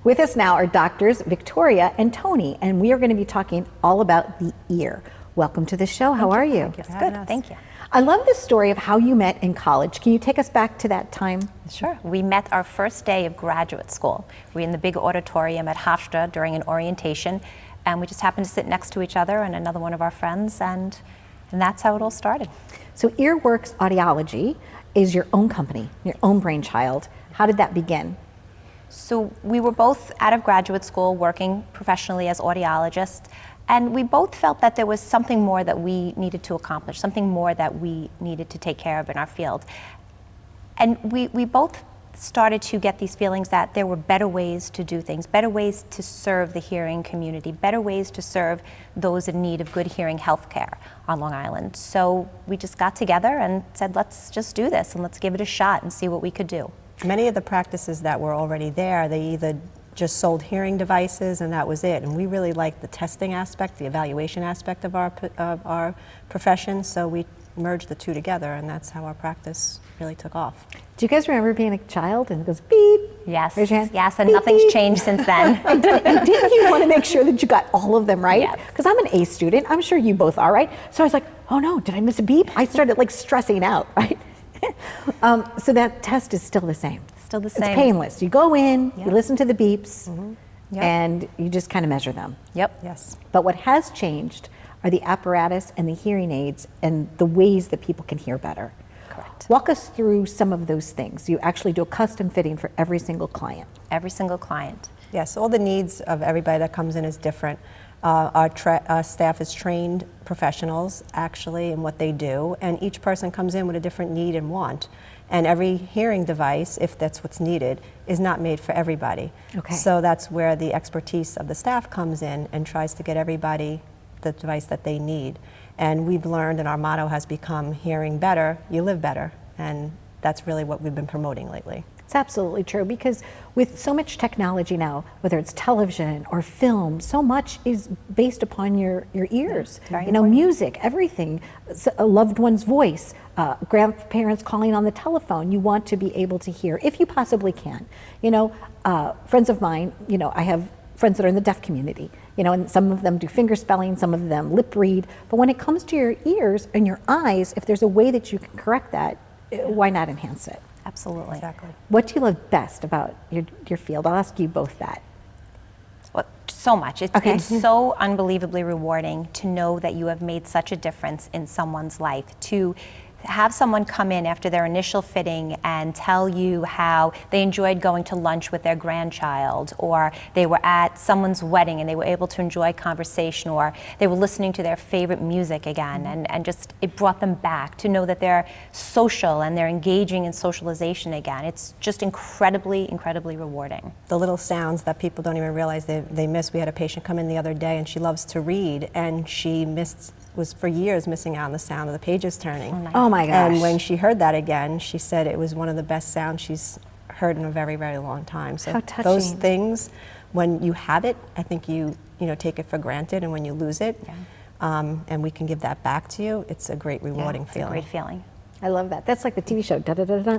With us now are doctors Victoria and Toni, and we are going to be talking all about the ear. Welcome to the show. How are you? It's good. Thank you. I love the story of how you met in college. Can you take us back to that time? Sure. We met our first day of graduate school. We were in the big auditorium at Hofstra during an orientation, and we just happened to sit next to each other and another one of our friends, and that's how it all started. So Ear Works Audiology is your own company, your own brainchild. How did that begin? So we were both out of graduate school working professionally as audiologists, and we both felt that there was something more that we needed to accomplish, something more that we needed to take care of in our field. And we both started to get these feelings that there were better ways to do things, better ways to serve the hearing community, better ways to serve those in need of good hearing health care on Long Island. So we just got together and said, let's just do this and let's give it a shot and see what we could do. Many of the practices that were already there, they either just sold hearing devices and that was it. And we really liked the testing aspect, the evaluation aspect of our profession. So we merged the two together, and that's how our practice really took off. Do you guys remember being a child and it goes beep? Yes. Raise your hand. Yes, and Beep, nothing's beep. changed since then. And didn't you want to make sure that you got all of them right? Yes. Because I'm an A student. I'm sure you both are, right? So I was like, oh no, did I miss a beep? I started like stressing out, right? So that test is still the same. Still the same. It's painless. You go in, Yep. you listen to the beeps, Yep. and you just kind of measure them. Yep. Yes. But what has changed are the apparatus and the hearing aids and the ways that people can hear better. Correct. Walk us through some of those things. You actually do a custom fitting for every single client. Every single client. Yes, all the needs of everybody that comes in is different. Our staff is trained professionals, actually, in what they do, and each person comes in with a different need and want. And every hearing device, if that's what's needed, is not made for everybody. Okay. So that's where the expertise of the staff comes in and tries to get everybody the device that they need. And we've learned, and our motto has become, hearing better, you live better. And that's really what we've been promoting lately. It's absolutely true, because with so much technology now, whether it's television or film, so much is based upon your ears. Very you know, important. music, everything, a loved one's voice, grandparents calling on the telephone. You want to be able to hear, if you possibly can. You know, friends of mine, you know, I have friends that are in the deaf community, you know, and some of them do finger spelling, some of them lip read. But when it comes to your ears and your eyes, if there's a way that you can correct that, why not enhance it? Absolutely. Exactly. What do you love best about your field? I'll ask you both that. Well, so much. Okay. It's so unbelievably rewarding to know that you have made such a difference in someone's life, to have someone come in after their initial fitting and tell you how they enjoyed going to lunch with their grandchild, or they were at someone's wedding and they were able to enjoy conversation, or they were listening to their favorite music again, and just it brought them back to know that they're social and they're engaging in socialization again. It's just incredibly, incredibly rewarding. The little sounds that people don't even realize they miss. We had a patient come in the other day, and she loves to read, and she was for years missing out on the sound of the pages turning. Oh, nice. Oh my gosh. And when she heard that again, she said it was one of the best sounds she's heard in a very, very long time. So How touching. those things, when you have it, I think you take it for granted, and when you lose it, and we can give that back to you, it's a great, rewarding It's feeling. a great feeling. I love that. That's like the TV show. Da da da da.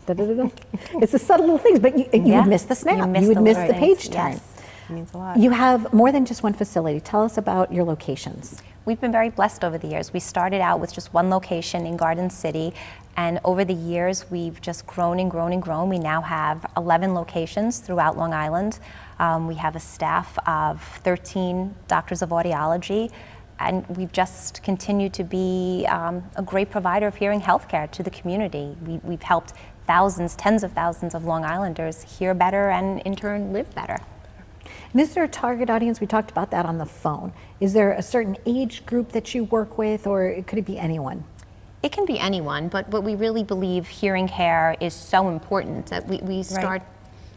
Da da da da. It's the subtle little things, but you Yeah. would miss the snap. You miss would the miss little the things. page turn. Yes. It means a lot. You have more than just one facility. Tell us about your locations. We've been very blessed over the years. We started out with just one location in Garden City, and over the years we've just grown and grown and grown. We now have 11 locations throughout Long Island. We have a staff of 13 doctors of audiology, and we've just continued to be a great provider of hearing healthcare to the community. We've helped thousands, tens of thousands of Long Islanders hear better and in turn live better. And is there a target audience? We talked about that on the phone. Is there a certain age group that you work with, or could it be anyone? It can be anyone, but we really believe hearing care is so important that we start.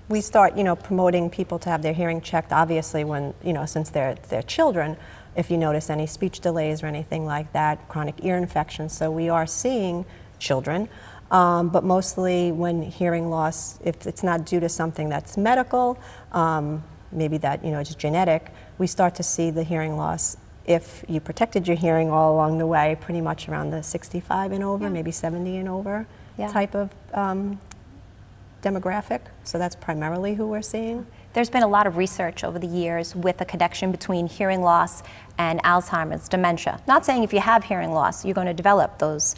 We start, promoting people to have their hearing checked, obviously, when, since they're children, if you notice any speech delays or anything like that, chronic ear infections. So we are seeing children, but mostly when hearing loss, if it's not due to something that's medical, maybe that, it's genetic, we start to see the hearing loss if you protected your hearing all along the way, pretty much around the 65 and over, maybe 70 and over type of demographic, so that's primarily who we're seeing. There's been a lot of research over the years with a connection between hearing loss and Alzheimer's, dementia. Not saying if you have hearing loss, you're going to develop those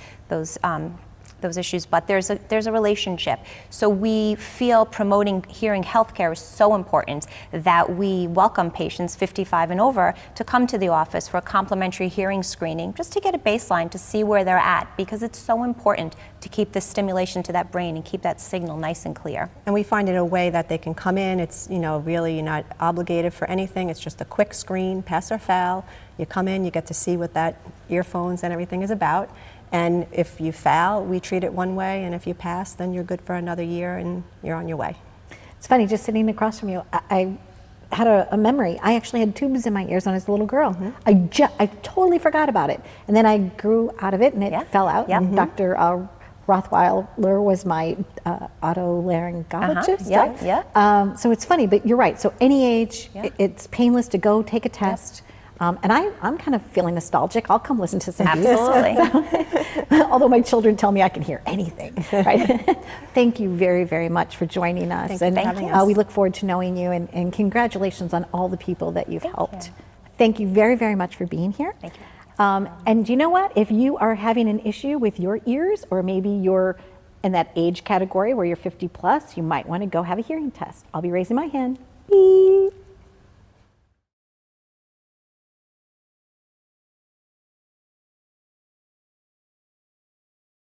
issues, but there's a relationship. So we feel promoting hearing healthcare is so important that we welcome patients 55 and over to come to the office for a complimentary hearing screening, just to get a baseline to see where they're at, because it's so important to keep the stimulation to that brain and keep that signal nice and clear. And we find it a way that they can come in. It's, really you're not obligated for anything. It's just a quick screen, pass or fail. You come in, you get to see what that earphones and everything is about. And if you fail, we treat it one way, and if you pass, then you're good for another year and you're on your way. It's funny, just sitting across from you, I had a memory. I actually had tubes in my ears when I was a little girl. Mm-hmm. I totally forgot about it. And then I grew out of it and it fell out. Yeah. And Dr. Rothweiler was my otolaryngologist. Yeah, right? yeah. So it's funny, but you're right. So any age, it's painless to go take a test. And I'm kind of feeling nostalgic. I'll come listen to some of these. Absolutely. Although my children tell me I can hear anything, right? Thank you very, very much for joining us. Thanks for having us. We look forward to knowing you, and congratulations on all the people that you've helped. Thank you very, very much for being here. Thank you. And you know what? If you are having an issue with your ears, or maybe you're in that age category where you're 50 plus, you might want to go have a hearing test. I'll be raising my hand. Beep.